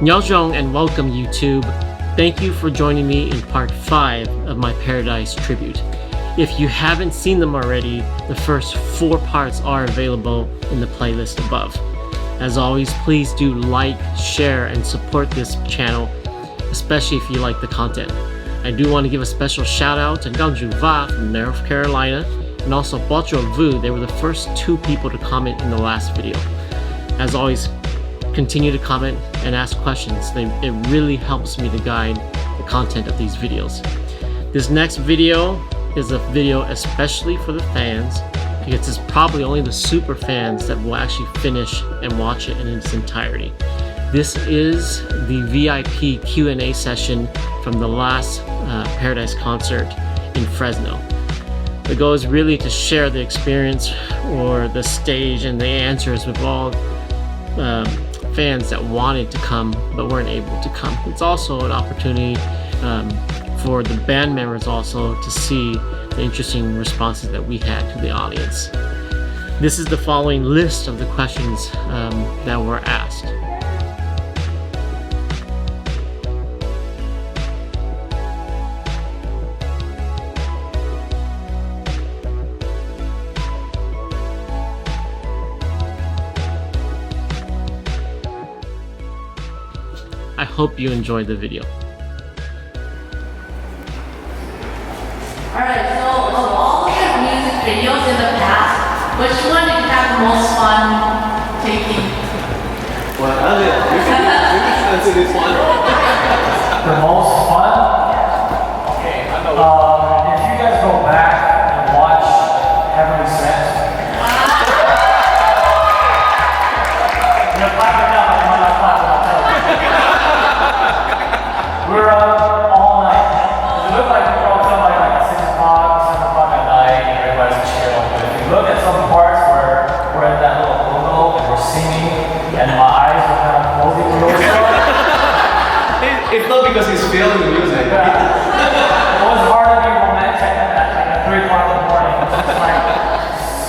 Nyojong and welcome YouTube. Thank you for joining me in part 5 of my Paradise tribute. If you haven't seen them already, the first 4 parts are available in the playlist above. As always, please do like, share, and support this channel, especially if you like the content. I do want to give a special shout out to Nkauj from North Carolina and also Bocho Vu. They were the first 2 people to comment in the last video. As always, continue to comment and ask questions. It really helps me to guide the content of these videos. This next video is a video especially for the fans, because it's probably only the super fans that will actually finish and watch it in its entirety. This is the VIP Q&A session from the last Paradise concert in Fresno. The goal is really to share the experience or the stage and the answers with all fans that wanted to come but weren't able to come. It's also an opportunity for the band members also to see the interesting responses that we had to the audience. This is the following list of the questions that were asked. I hope you enjoyed the video. Alright, so of all the music videos in the past, which one did you have the most fun taking? Well, you can answer this one. The most fun? Okay, if you guys go back and watch Heavenly Sent, you're clapping now, I'm not clapping, I'll tell you. We're up all night. It looked like we were all like 6 o'clock, 7 o'clock at night, and everybody's chill. But if you look at some parts where we're at that little bungalow and we're singing, and my eyes were kind of closing a little bit. It's not because he's feeling the music. It was hard to be romantic at 3 o'clock in the morning. It's just like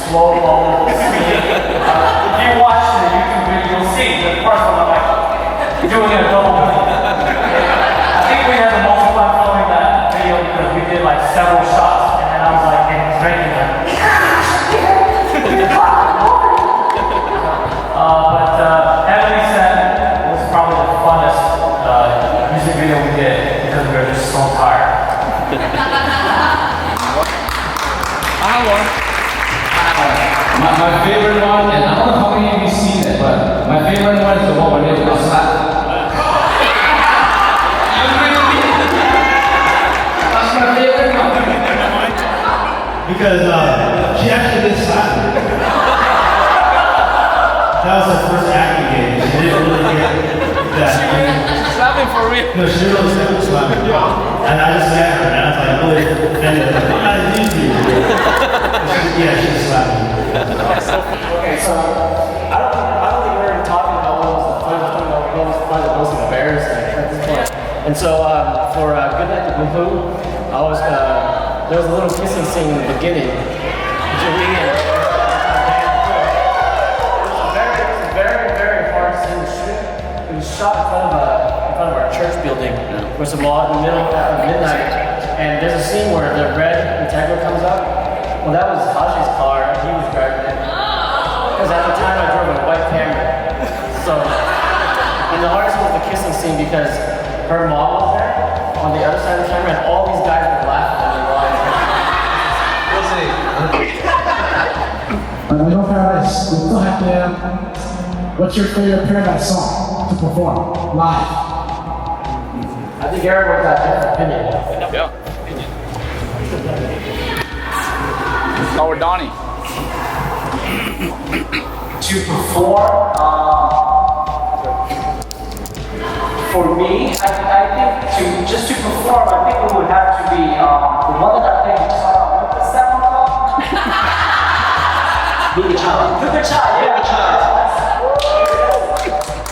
slow, low singing. If you watch the YouTube video, you'll see the parts where I'm like doing it a double minute. I think we had the most fun filming that video because we did like several shots, and then I was like drinking them. But Heavenly Sent was probably the funnest music video we did because we were just so tired. My favorite one, and I don't know how many of you seen it, but my favorite one is the one where they were outside. That's my favorite one. Because she actually did slap me. That was her first acting game. She didn't really get that. Slapping for real. No, she really slapped me. And I just met her, and I was like really offended. Like, what did I do to you? Yeah, she just slapped me. Okay, so I don't think we're talking about what was the fun, what was the most embarrassing at this point. And so for Good Night to Boom Boom, there was a little kissing scene in the beginning. It was a very hard scene to shoot. It was shot in front of our church building. First of all, in the middle of midnight, and there's a scene where the red Integra comes up. Well, that was Tasha's car, and he was driving it. Because at the time I drove a white Camry. So, and the hardest was the kissing scene because her mom was there on the other side of the camera, and all these guys were laughing at me while I was Paradise, we still have to. What's your favorite Paradise song to perform live? I think everyone got different opinion. Yeah. Our Donnie. To perform, for me, I think just to perform, I think it would have to be the one that I played guitar. What's that one called? The Tshiab, yeah.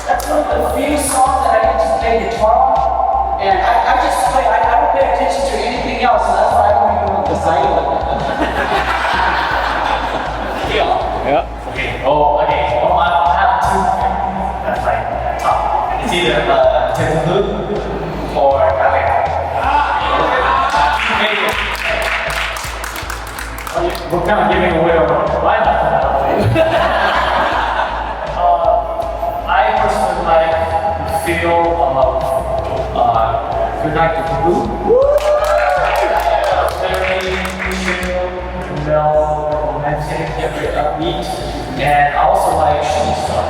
That's one of the few songs that I get to play guitar on, and I just play. I don't pay attention to anything else, and that's why I don't even know the silent. Yeah. Okay. Oh, okay. Well, I have 2 that's like top. It's either We're kind of giving away our life after that. I personally like the feel of good night to blue. Very chill, mellow, romantic, upbeat, and I also like shitty stuff.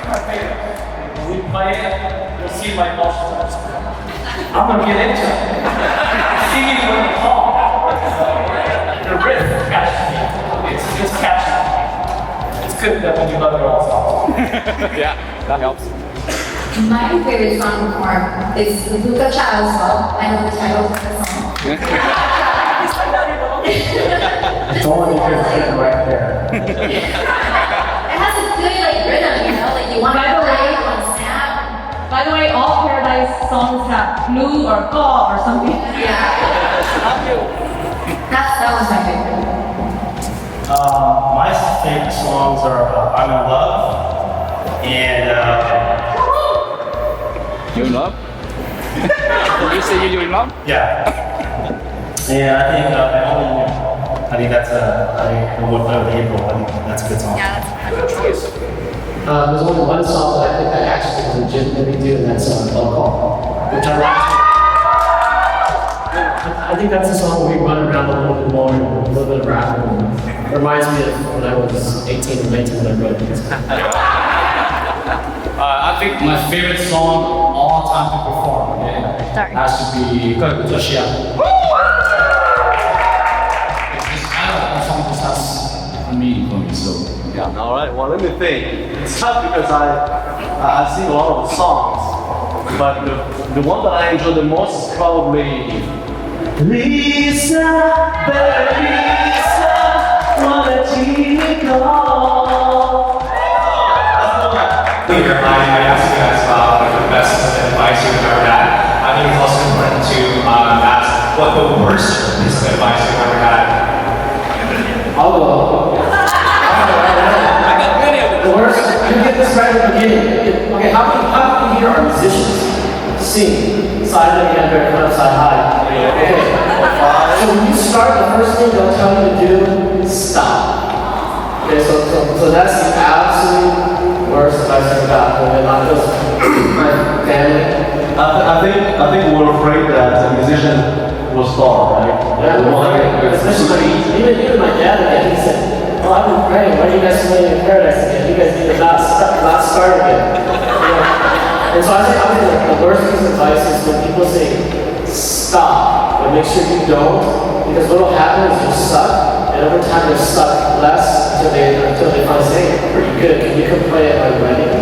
My favorite. When we play it, you'll see my emotions. I'm gonna get into it. Singing with the song. The riff catches me. It's just catchy. It's good that when you love your own song. Yeah, that helps. My favorite song to perform is Luca Child song. I know the title of the song. It's only because it's sitting right there. It has a good like rhythm, you know, like you want to play, you want to snap. By the way, all Paradise songs have blue or go or something. Yeah. That was my favorite. My favorite songs are I'm in Love and You in love? Did you say you in love? yeah. And I think I think that's whatever the April. I think that's a good song. Yeah, that's a good choice. There's only one song that I think I actually legitimately do, and that's Alcohol, which I think that's a song where we run around a little bit more and a little bit of rap. And it reminds me of when I was 18 or 19 when I wrote it. I think my favorite song all time to perform has to be Tshiab. I don't know, that song just has a meaning for me, so yeah. All right, well, let me think. It's tough because I sing a lot of songs, but the one that I enjoy the most is probably Lisa, baby Lisa, wanna take call. Earlier, I asked you guys about like, the best advice you've ever had. I think it's also important to ask what the worst piece of advice you've ever had. I'll go. The worst, you get this right at the beginning. Okay, how many here are musicians? Sing, side left hand, back front, side high. Okay. So when you start, the first thing they'll tell you to do is stop. Okay, so that's the absolute worst advice I've got. And not just my family. I think we're afraid that the musician will start, right? Yeah, especially even my dad again, he said, "Oh, I've been praying. Why are you guys playing in Paradise again? You guys need to not start again." You know? And so I think the worst piece of advice is when people say stop, but make sure you don't, because what will happen is you'll suck, and over time you'll suck less until they finally say, "Hey, pretty good. Can you come play at my wedding?"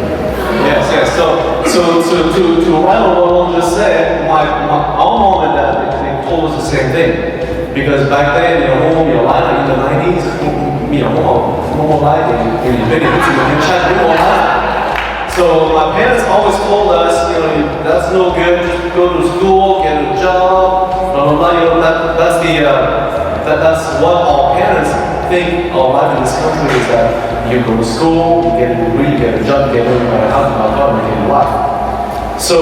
Yes. So to write on what Ron just said, our mom and dad they told us the same thing, because back then in life in the 90s, more life in Tshiab. So my parents always told us, that's no good. Just go to school, get a job. That's what our parents think our life in this country is, that you go to school, you get a degree, you get a job, you get a house, you get a wife. So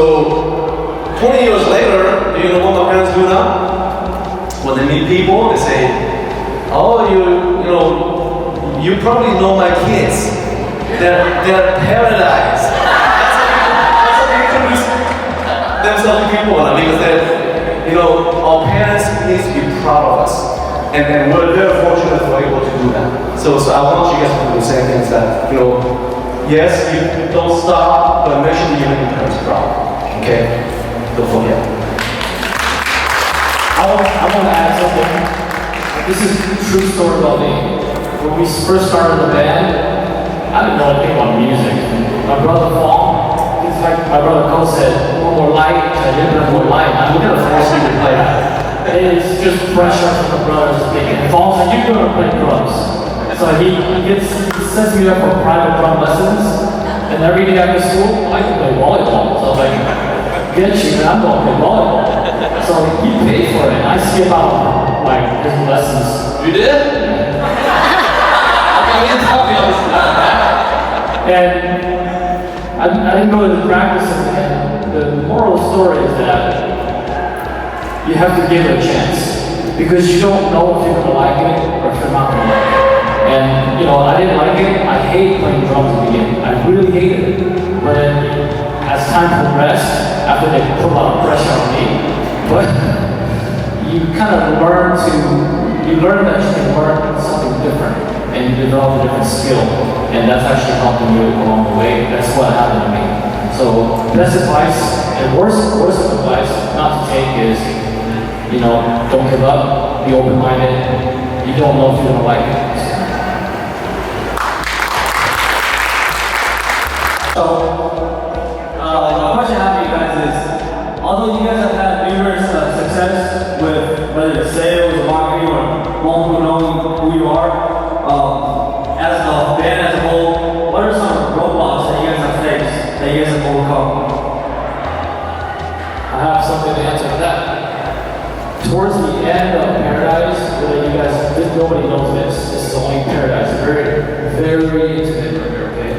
20 years later, do you know what my parents do now? When they meet people, they say, "Oh, you probably know my kids. They're paradise." That's how they introduce themselves to people, because our parents need to be proud of us. And we're very fortunate we're able to do that. So I want you guys to do the same things that, yes, you don't stop, but make sure you make your parents proud. Okay? Don't forget. I want to add something. This is a true story about me. When we first started the band, I didn't know anything about music. My brother Thaum, it's like my brother Cole said, more light, I didn't have more light. I'm going to force you to play that. It's just pressure from the brothers thinking, Thaum said, "You're going to play drums." So he sets me up for private drum lessons, and every day after school, I can play volleyball. So I'm like, "Get you, man, I'm going to play volleyball." So he paid for it, and I skip out his lessons. You did? Okay, you tell me And I didn't go to the practice, and the moral of the story is that you have to give it a chance. because you don't know if you're gonna like it or if you're not gonna like it. And you know, I didn't like it. I hated playing drums at the beginning. I really hated it. But then, as time progressed, after they put a lot of pressure on me, but you kind of learn that you can learn something different, and you develop a different skill, and that's actually helping you along the way. That's what happened to me. So, best advice and worst advice not to take is, you know, don't give up, be open-minded. You don't know if you're gonna like it. So, my question I have for you guys is, although you guys have had numerous success with whether it's sales or marketing or Hmong knowing who you are, as a band as a whole, what are some roadblocks that you guys have faced that you guys have overcome? I have something to answer to that. Towards the end of Paradise, where you guys, nobody knows this. This is only Paradise. Very, very intimate right here, okay?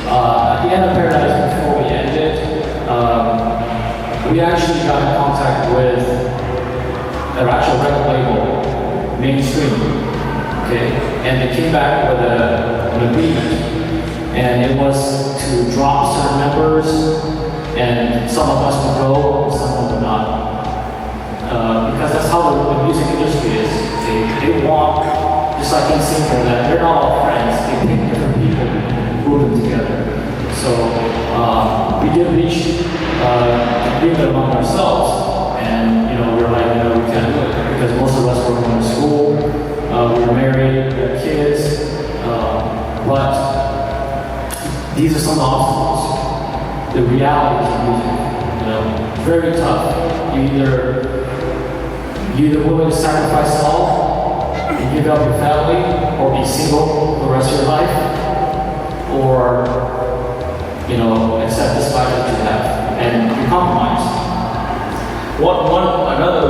At the end of Paradise, before we ended, we actually got in contact with their actual record label, Mainstream, okay? And they came back with an agreement, and it was to drop certain members, and some of us would go, and some of them would not. Because that's how the music industry is. They want, just like in Singapore, that they're not all friends. They pick different people, group them together. So we did reach agreement among ourselves, and you know, we were like, you know, we can't do it because most of us were going to school, we were married, we had kids, but these are some of the obstacles. The realities of music, you know, very tough. You're either willing to sacrifice it all and give up your family, or be single for the rest of your life, or you know, accept this life that you have, and you compromise. Another,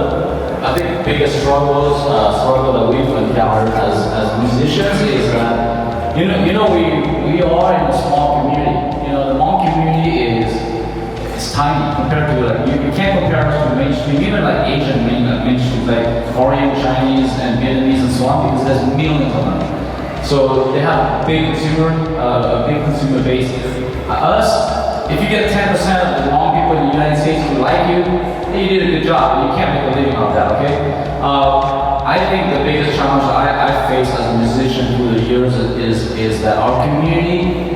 I think, biggest struggle that we've encountered as musicians is that we are in a small community. You know, the Hmong community is tiny compared to, like, you can't compare us to mainstream, even like Asian mainstream, like Korean, Chinese, and Vietnamese, and so on, because there's millions of them. So they have a big consumer base. Us, if you get 10% of the Hmong people in the United States who like you, then you did a good job. You can't make a living off that, okay? I think the biggest challenge I've faced as a musician through the years is that our community,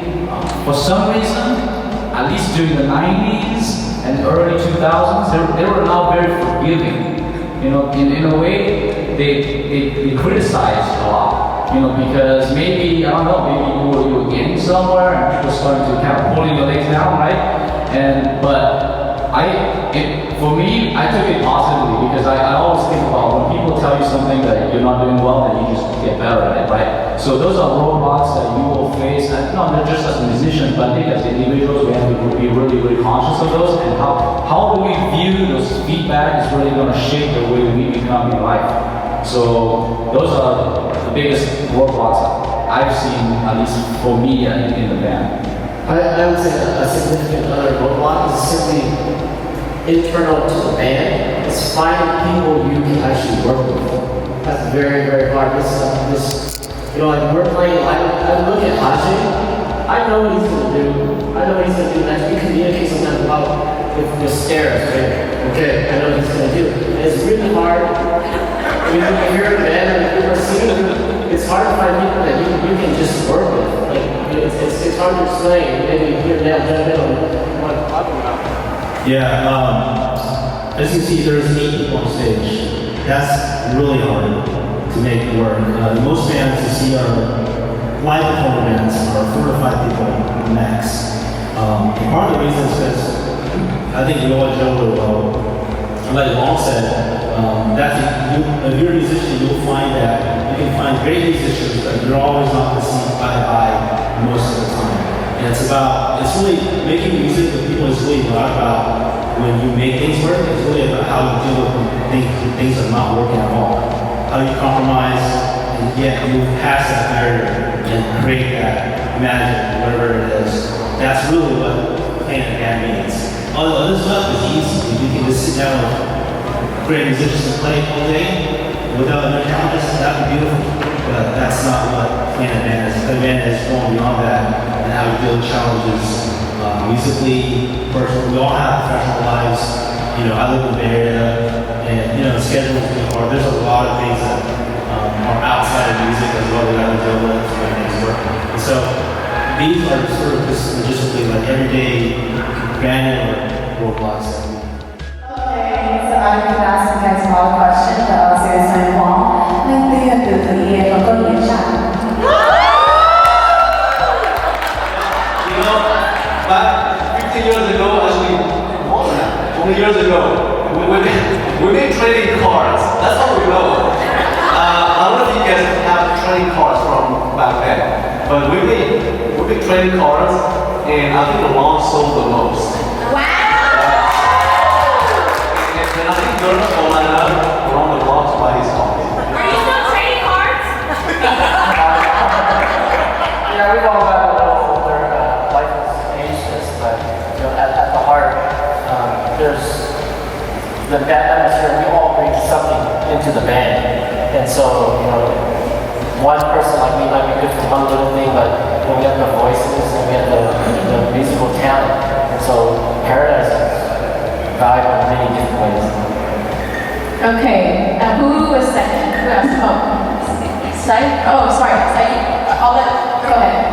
for some reason, at least during the 90s and early 2000s, they were not very forgiving. You know, in a way, they criticized a lot. You know, because maybe, I don't know, maybe you were getting somewhere and people started to kind of pulling your legs down, right? But for me, I took it positively, because I always think about when people tell you something that you're not doing well, then you just get better at it, right? So those are roadblocks that you will face, and not just as musicians, but I think as individuals, we have to be really, really conscious of those, and how do we view those feedback is really going to shape the way we become in life. So those are the biggest roadblocks I've seen, at least for me in the band. I would say a significant other roadblock is simply internal to the band. It's finding people you can actually work with. That's very, very hard. You know, like we're playing, I look at Tshaj, I know what he's going to do. I know what he's going to do next. We communicate sometimes about with stares, right? Okay, I know what he's going to do. And it's really hard. I mean, if you're in a band and people are singing, it's hard to find people that you can just work with. Like, it's hard to explain. Maybe you're now jump in on what I'm talking about. Yeah, as you see, there's 8 people on stage. That's really hard to make work. Most bands you see are live performing bands are 4 to 5 people max. Part of the reason is because I think you all Joe really well. Like Long said, if you're a musician, you'll find that you can find great musicians, but you're always not going to see eye to eye most of the time. And it's really making music with people is really not about when you make things work. It's really about how you deal with when things are not working at all. How you compromise and yet move past that barrier and create that magic, whatever it is. That's really what playing a band means. All the other stuff is easy. You can just sit down with great musicians and play all day. without no challenges, that would be beautiful. But that's not what Planet Man is. Planet Man is going beyond that and how we build challenges musically, personally. We all have professional lives. You know, I live in the Bay Area, and you know, schedules really hard. There's a lot of things that are outside of music as well that I would deal with to make things work. And so these are sort of just logistically like everyday granular roadblocks that we. Okay, so I'm going to ask you guys a lot of questions, but I'll say this in Hmong. Nên tuy là từ từ nhiên và có nghĩa rằng. You know, back 50 years ago, actually, more than that, 20 years ago, we've been trading cards. That's all we know. I don't know if you guys have trading cards from back then, but we've been trading cards, and I think the long sold the most. And I think girls will line up around the block to buy his coffee. Are you still trading cards? Yeah, we've all got a little older, life has aged us, but you know, at the heart, there's the band atmosphere. We all bring something into the band, and so you know, one person like me might be good for one little thing, but you know, we have the voices and we have the musical talent, and so Paradise is valuable in many different ways. Okay, who was second? Who asked? Oh, Sai? Oh, sorry, Sai. I'll let, go ahead.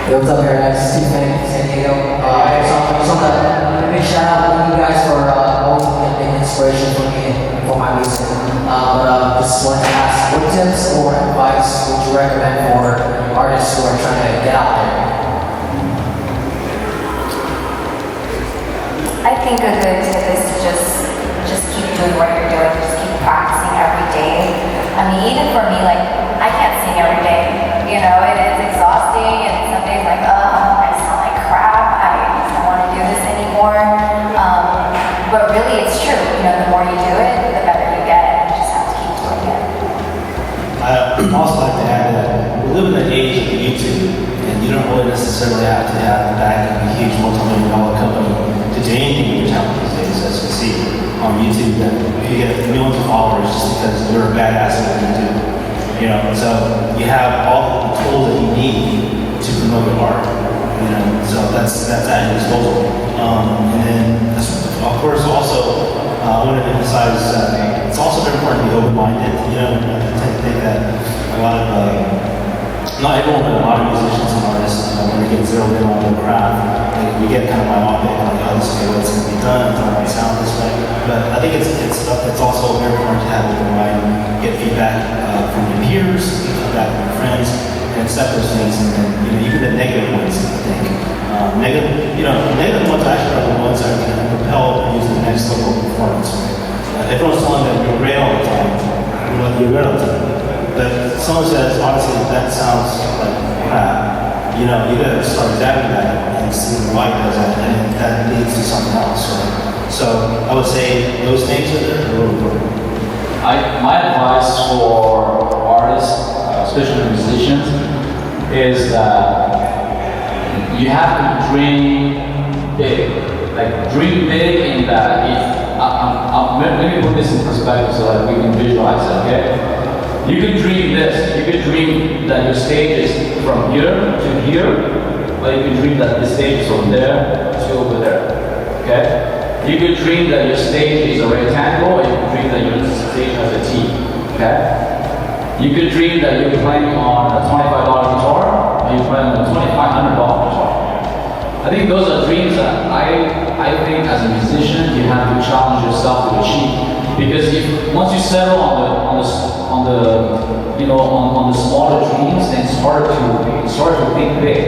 Hey, what's up, Paradise? Steve San Diego. I just want to big shout out to you guys for always being a big inspiration for me and for my music. But just wanted to ask, what tips or advice would you recommend for artists who are trying to get out there? I think a good tip is to just keep doing what you're doing, just keep practicing every day. I mean, even for me, like, I can't sing every day, you know, it's exhausting, and some days like, I sound like crap, I don't want to do this anymore. But really, it's true, you know, the more you do it, the better you get, and you just have to keep doing it. I'd also like to add that we live in the age of YouTube, and you don't really necessarily have to have the back of a huge multi-million-dollar company to do anything with your talent these days. As you see on YouTube, that you get millions of followers just because you're a badass at what you do. You know, so you have all the tools that you need to promote your art. You know, so that's at your disposal. And then, of course, also I want to emphasize it's also very important to be open-minded. You know, I tend to think that a lot of not everyone, but a lot of musicians and artists, when they get zeroed in on their craft, we get kind of myopic, like, oh, this is the way it's going to be done, it's not going to sound this way. But I think it's also very important to have open mind, get feedback from your peers, get feedback from your friends, and accept those things, and then, you know, even the negative ones, I think. Negative ones actually are the ones that can propel you to the next level of performance. Everyone's telling that you're great all the time, you're great all the time. But someone says, honestly, that sounds like crap. You know, you gotta start examining that and see why it does that, and that leads to something else. Right? So I would say those things are really important. My advice for artists, especially musicians, is that you have to dream big. Like, dream big in that let me put this in perspective so that we can visualize it, okay? You can dream this. You can dream that your stage is from here to here, but you can dream that the stage is from there to over there. Okay? You can dream that your stage is a rectangle, and you can dream that your stage has a T. Okay? You can dream that you're playing on a $25 guitar, and you're playing on a $2,500 guitar. I think those are dreams that I think as a musician you have to challenge yourself to achieve. Because once you settle on the smaller dreams, then start to think big.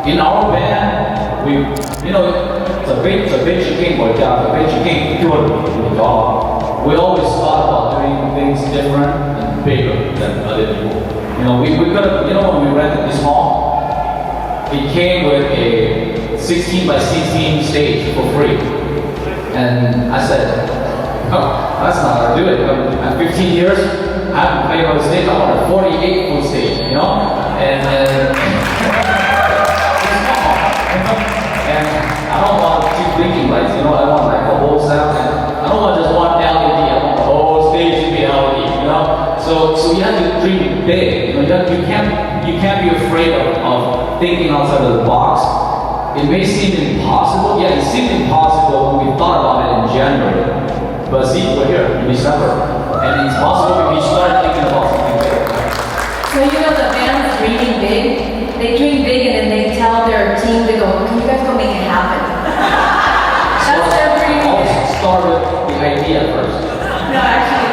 In our band, it's a big chicken or a big chicken. We always thought about doing things different and bigger than other people. We could have, when we rented this hall, it came with a 16 by 16 stage for free. And I said, oh, that's not how to do it. At 15 years, I haven't played on the stage. I want a 48-foot stage, And I don't want to thinking like, I want like a whole sound. I don't want just one LED. I want the whole stage to be LED. So you have to dream big. You can't be afraid of thinking outside of the box. It may seem impossible. Yeah, it seemed impossible when we thought about it in January. But see, we're here in December. And it's possible if you start thinking about something big. So the band's dreaming big. They dream big and then they tell their team to go, can you guys go make it happen? That's their dream. Always start with the idea first. No, actually,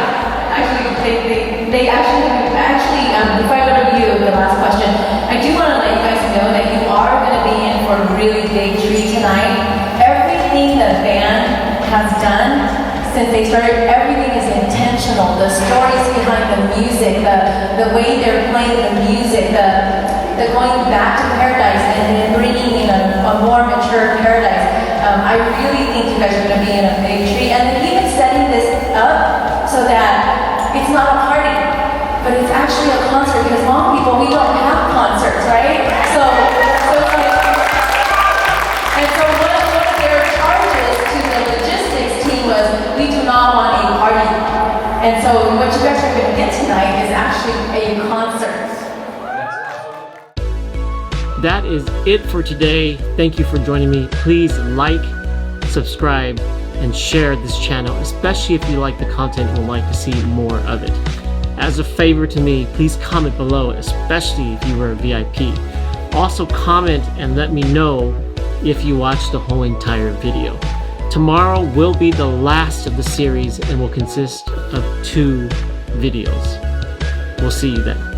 before I go to you, the last question, I do want to let you guys know that you are going to be in for a really big treat tonight. Everything the band has done since they started, everything is intentional. The stories behind the music, the way they're playing the music, the going back to Paradise and then bringing in a more mature Paradise. I really think you guys are going to be in a big treat. And then even setting this up so that it's not a party, but it's actually a concert, because Hmong people, we don't have concerts, right? So it's like, and so one of their charges to the logistics team was, we do not want a party. And so what you guys are going to get tonight is actually a concert. That is it for today. Thank you for joining me. Please like, subscribe, and share this channel, especially if you like the content and would like to see more of it. As a favor to me, please comment below, especially if you were a VIP. Also comment and let me know if you watched the whole entire video. Tomorrow will be the last of the series and will consist of 2 videos. We'll see you then.